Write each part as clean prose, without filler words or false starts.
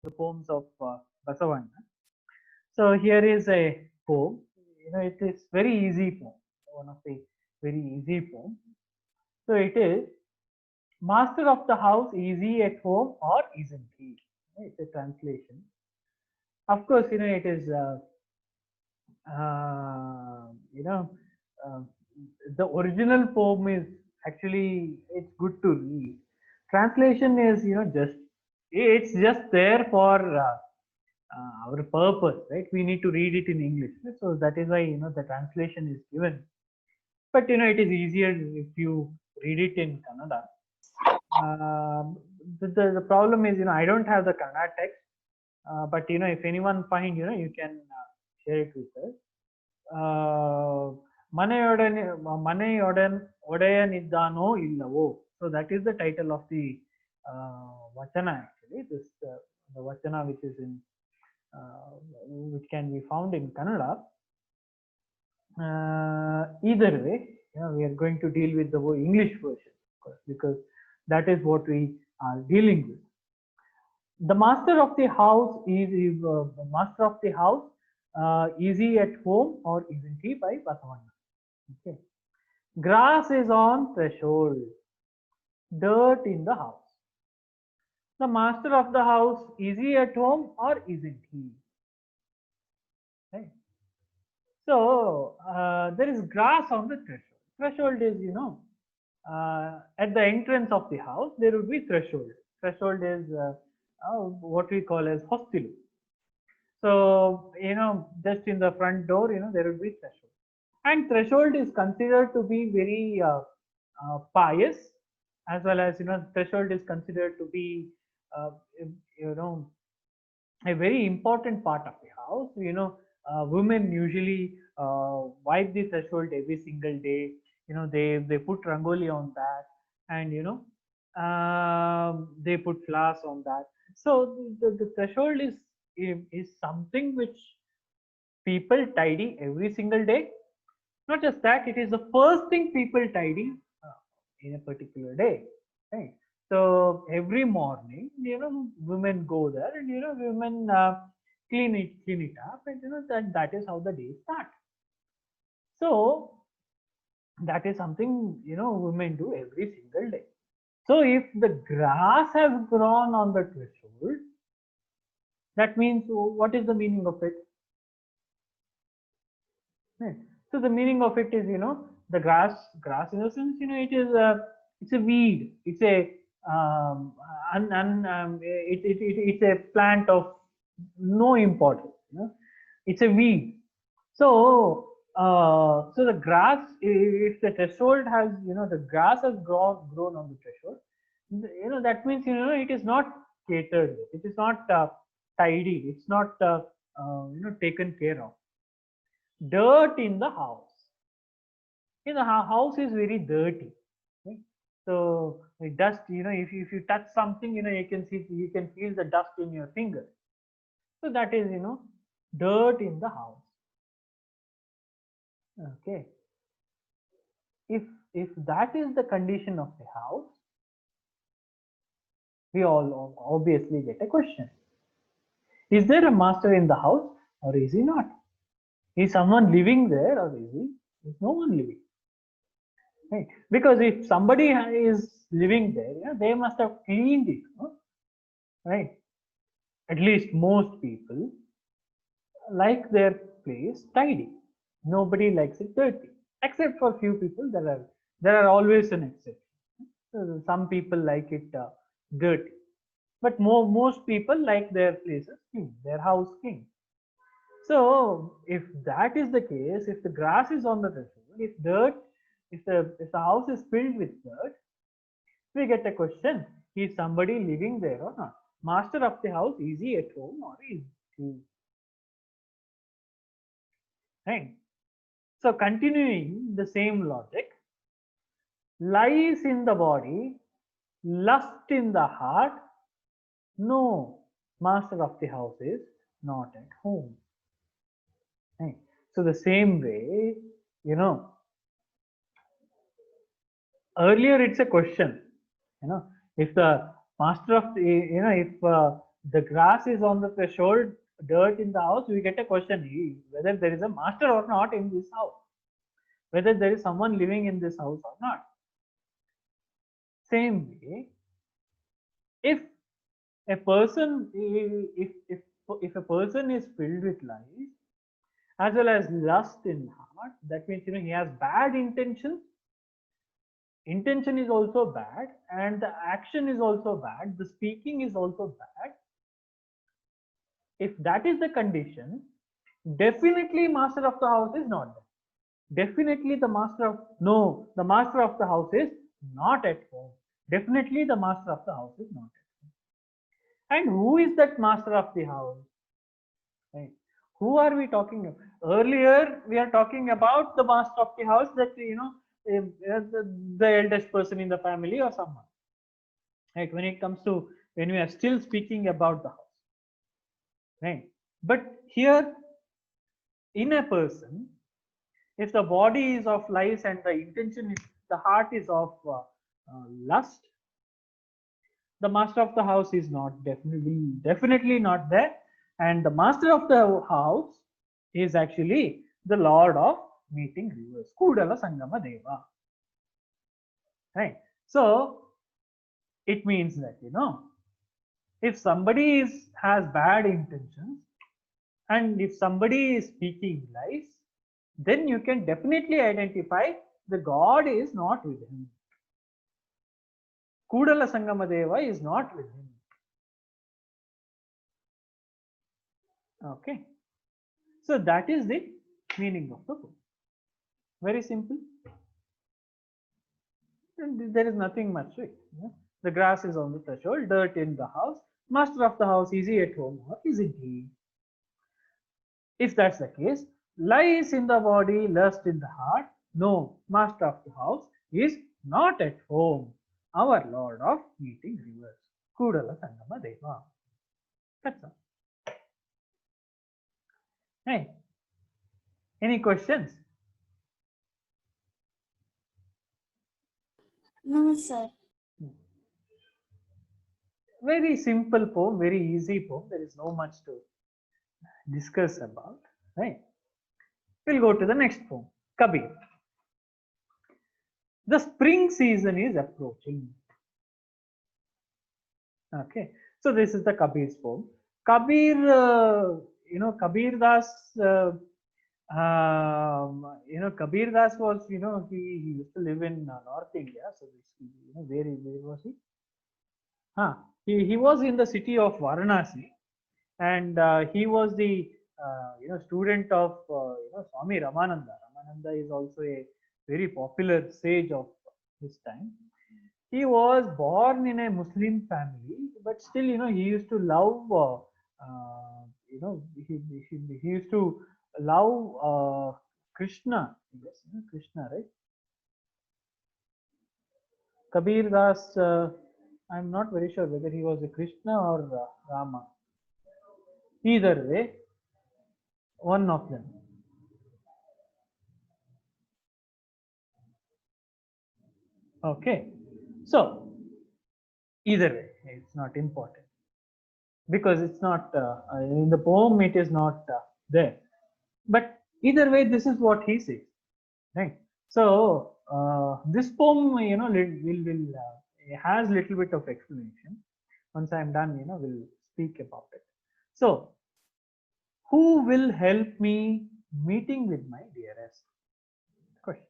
the poems of Basavanna. So here is a poem. It is very easy poem, one of the very easy poem. So it is master of the house, is he at home or isn't he? It's a translation. Of course, it is you know uh, the original poem is actually it's good to read. Translation is just it's just there for our purpose, right? We need to read it in English, so that is why the translation is given. But it is easier if you read it in Kannada. The problem is I don't have the Kannada text, but if anyone find you can share it with us. ಮನೆಯೊಡನೆ ಮನೆಯೊಡನ್ ಒಡೆಯನಿದ್ದಾನೋ ಇಲ್ಲವೋ. So that is the title of the vachana actually. This the vachana which is in uh, which can be found in Kannada. Either way, we are going to deal with the English version, of course, because that is what we are dealing with. The master of the house the master of the house. Is he at home or isn't he? By Basavanna. Okay. Grass is on threshold. Dirt in the house. The master of the house, is he at home or isn't he? Right. So there is grass on the threshold. Threshold is at the entrance of the house there would be threshold. Threshold is what we call as hostile. So just in the front door there would be threshold. And threshold is considered to be very pious, as well as threshold is considered to be uh, you know a very important part of the house. Women usually wipe the threshold every single day. They put rangoli on that, and they put flowers on that. So the threshold is something which people tidy every single day. Not just that, it is the first thing people tidy in a particular day, right? So every morning, women go there, and women clean it up, and that is how the day starts. So that is something women do every single day. So if the grass has grown on the threshold, that means what is the meaning of it? Right. So the meaning of it is, the grass in a sense, it's a weed. It's a it's a plant of no importance. It's a weed. So the grass, if the threshold has, the grass has grown on the threshold, that means it is not catered. It is not tidy. It's not taken care of. Dirt in the house. House is very dirty, right? So the dust, if you touch something, you can feel the dust in your fingers. So that is dirt in the house. Okay. If that is the condition of the house, we all obviously get a question: is there a master in the house or is he not? Is someone living there or is no one living? Right? Because if somebody is living there, they must have cleaned it, right? At least most people like their place tidy. Nobody likes it dirty, except for few people. There are always an exception. Some people like it dirty, but most people like their places clean, their house clean. So if that is the case, if the grass is on the threshold, if the house is filled with dirt, we get a question: is somebody living there or not? Master of the house, is he at home or is he? Right. So continuing the same logic, lies in the body, lust in the heart. No, master of the house is not at home. Right. So the same way, earlier it's a question. If the master of the, if the grass is on the threshold, dirt in the house, we get a question whether there is a master or not in this house, whether there is someone living in this house or not. Same way, if a person, if a person is filled with lies as well as lust in heart, that means he has bad intentions. Intention is also bad, and the action is also bad. The speaking is also bad. If that is the condition, definitely master of the house is not there. Definitely the master of the master of the house is not at home. Definitely the master of the house is not at home. And who is that master of the house? Right? Who are we talking about? Earlier we are talking about the master of the house, that the eldest person in the family or someone. Right? When we are still speaking about the house. Right? But here, in a person, if the body is of lies and the heart is of lust, the master of the house is not definitely not there, and the master of the house is actually the Lord of meeting rivers, Kudala Sangama Deva. Right? So it means that if somebody has bad intentions, and if somebody is speaking lies, then you can definitely identify the God is not with him. Kudala Sangamadeva is not with him. Okay. So that is the meaning of the book. Very simple. And there is nothing much to it. The grass is on the threshold, dirt in the house. Master of the house, is he at home or isn't he? If that's the case, lies in the body, lust in the heart, no, master of the house is not at home. Our Lord of meeting rivers, Kudala Sangama Deva. That's all. Hey, any questions? No, sir. Very simple poem, very easy poem. There is no much to discuss about. Right? We'll go to the next poem, Kabir. The spring season is approaching. Okay, so this is the Kabir's poem. Kabir, Kabir Das, Kabir Das was, he used to live in North India. So, where was he? He was in the city of Varanasi, and he was the student of Swami Ramananda. Ramananda is also a very popular sage of his time. He was born in a Muslim family, but still, he used to love, he used to love Krishna. Yes, Krishna, right? Kabir Das, I'm not very sure whether he was a Krishna or Rama. Either way, one of them. Okay, so either way, it's not important because it's not in the poem. It is not there, but either way, this is what he says, right? So this poem, it has little bit of explanation. Once I'm done, we'll speak about it. So, who will help me meeting with my dearest? Question.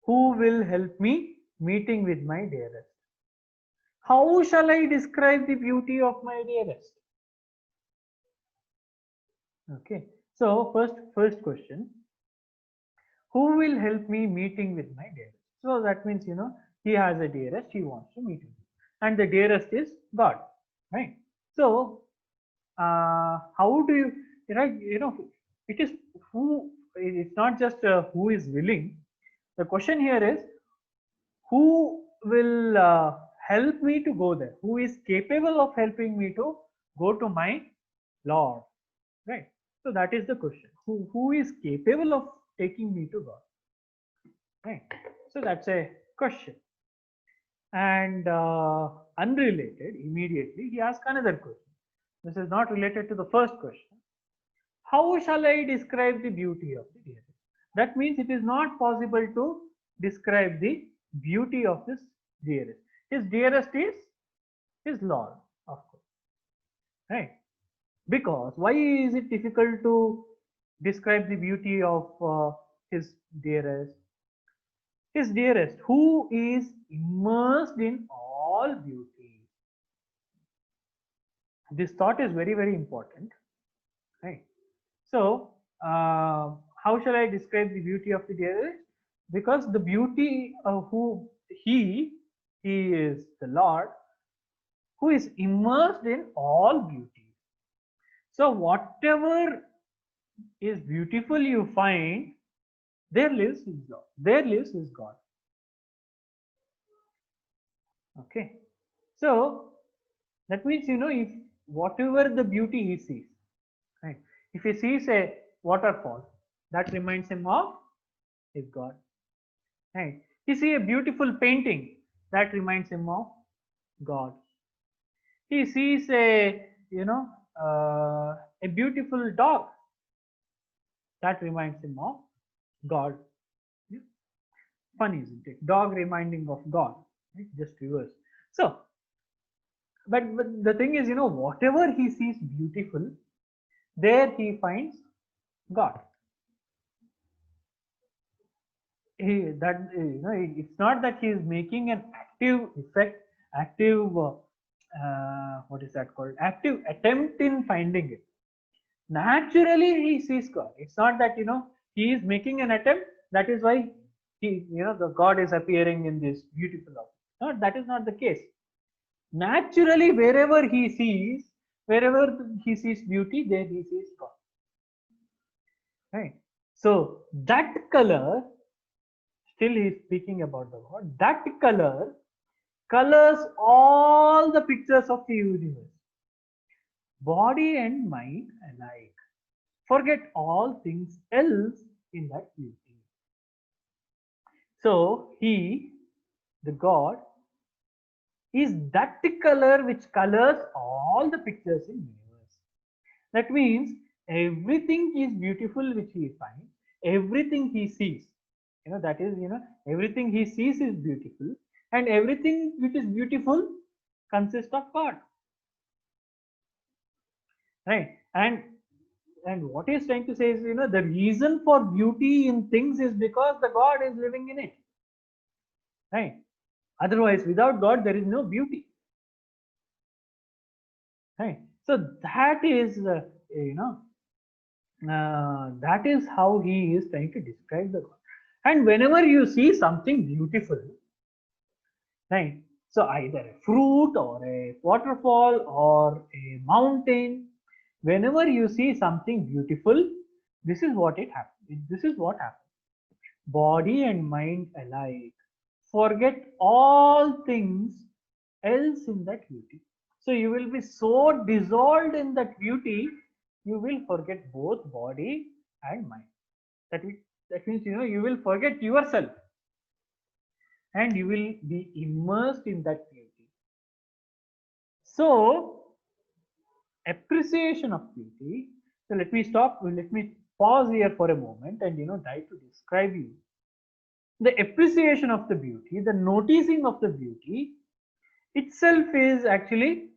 Who will help me meeting with my dearest? How shall I describe the beauty of my dearest? Okay. So first question. Who will help me meeting with my dearest? So that means he has a dearest. He wants to meet him, and the dearest is God, right? So how do you right? It is who. It's not just who is willing. The question here is who will help me to go there? Who is capable of helping me to go to my Lord? Right. So that is the question. Who is capable of taking me to God? Right. So that's a question. And unrelated, immediately he asks another question. This is not related to the first question. How shall I describe the beauty of the dearest? That means it is not possible to describe the beauty of this dearest. His dearest is his Lord, of course, right? Because why is it difficult to describe the beauty of his dearest? His dearest, who is immersed in all beauty. This thought is very, very important, right? So, how shall I describe the beauty of the dearest? Because the beauty of who he is the Lord who is immersed in all beauty. So, whatever is beautiful you find, there lives his God. There lives his God. Okay. So, that means, if whatever the beauty he sees, right? If he sees a waterfall, that reminds him of his God. Right? He sees a beautiful painting, that reminds him of God. He sees a beautiful dog, that reminds him of God. Yeah. Funny, isn't it? Dog reminding of God, right? Just reverse. So, but the thing is, whatever he sees beautiful, there he finds God. It's not that he is making an active effect, active what is that called? Active attempt in finding it. Naturally, he sees God. It's not that he is making an attempt. That is why the God is appearing in this beautiful object. No, that is not the case. Naturally, wherever he sees beauty, there he sees God. Right. So that color, still he is speaking about the God. That color colors all the pictures of the universe, body and mind alike. Forget all things else in that beauty. So he, the God, is that color which colors all the pictures in universe. That means everything is beautiful which he finds, everything he sees. That is, everything he sees is beautiful, and everything which is beautiful consists of God. Right? And what he's trying to say is, the reason for beauty in things is because the God is living in it. Right? Otherwise, without God, there is no beauty. Right? So that is, that is how he is trying to describe the God. And whenever you see something beautiful, right? So either a fruit or a waterfall or a mountain, whenever you see something beautiful, this is what it happens. This is what happens. Body and mind alike forget all things else in that beauty. So you will be so dissolved in that beauty, you will forget both body and mind. That means you will forget yourself, and you will be immersed in that beauty. So appreciation of beauty. So let me stop. Let me pause here for a moment and try to describe you the appreciation of the beauty, the noticing of the beauty itself is actually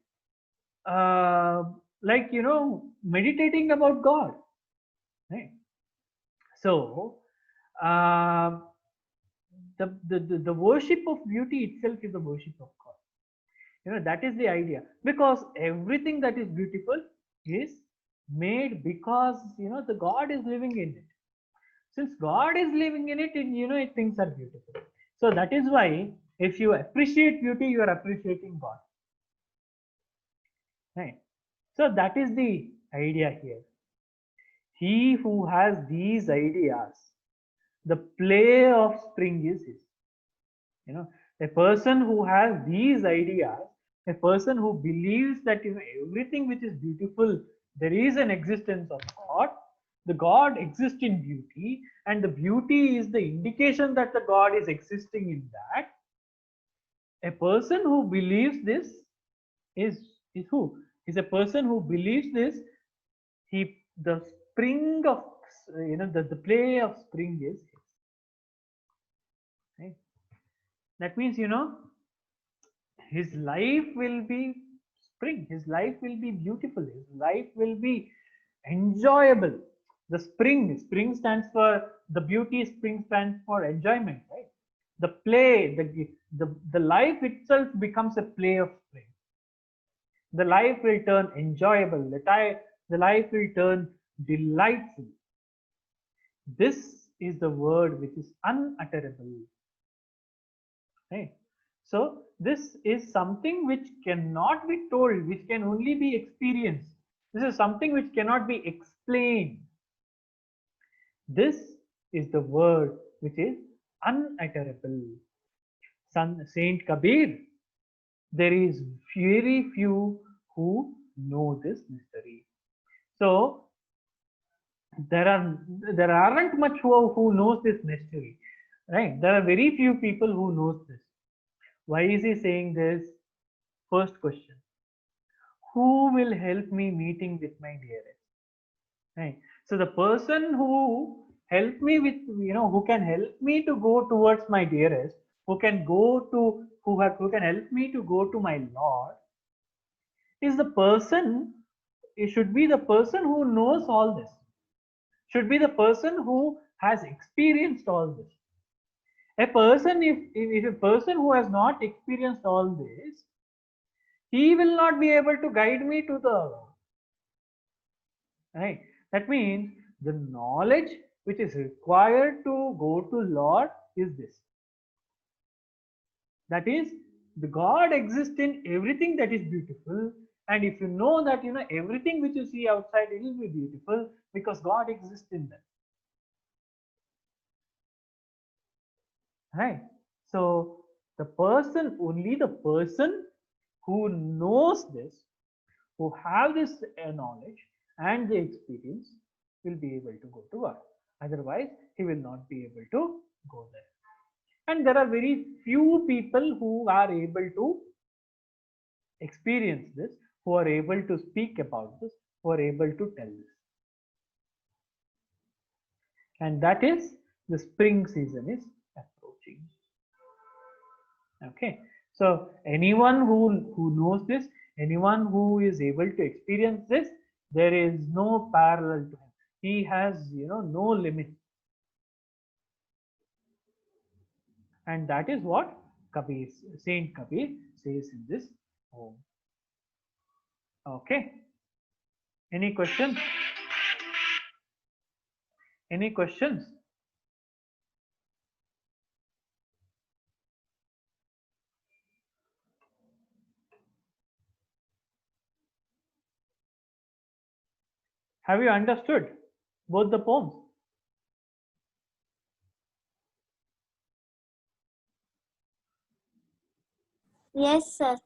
like meditating about God, right? So uh, the worship of beauty itself is the worship of God. That is the idea, because everything that is beautiful is made because the God is living in it. Since God is living in it, things are beautiful. So that is why if you appreciate beauty, you are appreciating God. Right? So that is the idea here. He who has these ideas, the play of spring is his. A person who has these ideas, a person who believes that everything which is beautiful, there is an existence of God. The God exists in beauty, and the beauty is the indication that the God is existing in that. A person who believes this is who? Is a person who believes this. The spring of the play of spring is his. Right? That means his life will be spring. His life will be beautiful. His life will be enjoyable. The spring stands for the beauty. Spring stands for enjoyment, right? The play, the life itself becomes a play of spring. The life will turn enjoyable. The life will turn delightful. This is the word which is unutterable. Right? So this is something which cannot be told, which can only be experienced. This is something which cannot be explained. This is the word which is unutterable. Saint Kabir, there is very few who know this mystery. So there aren't much who knows this mystery, right? There are very few people who knows this. Why is he saying this? First question: who will help me meeting with my dearest? Right. So the person who help me with, who can help me to go towards my dearest, who can help me to go to my Lord, is the person. It should be the person who knows all this. Should be the person who has experienced all this. A person, if a person who has not experienced all this, he will not be able to guide me to the Lord. Right. That means the knowledge which is required to go to Lord is this. That is, the God exists in everything that is beautiful. And if you know that everything which you see outside, it will be beautiful because God exists in them. Right. So only the person who knows this, who have this knowledge and the experience, will be able to go to God. Otherwise, he will not be able to go there. And there are very few people who are able to experience this, who are able to speak about this, who are able to tell this. And that is, the spring season is approaching. Okay. So anyone who knows this, anyone who is able to experience this, there is no parallel to him. He has no limit. And that is what Saint Kabir says in this poem. Okay. Any questions? Any questions? Have you understood both the poems? Yes, sir.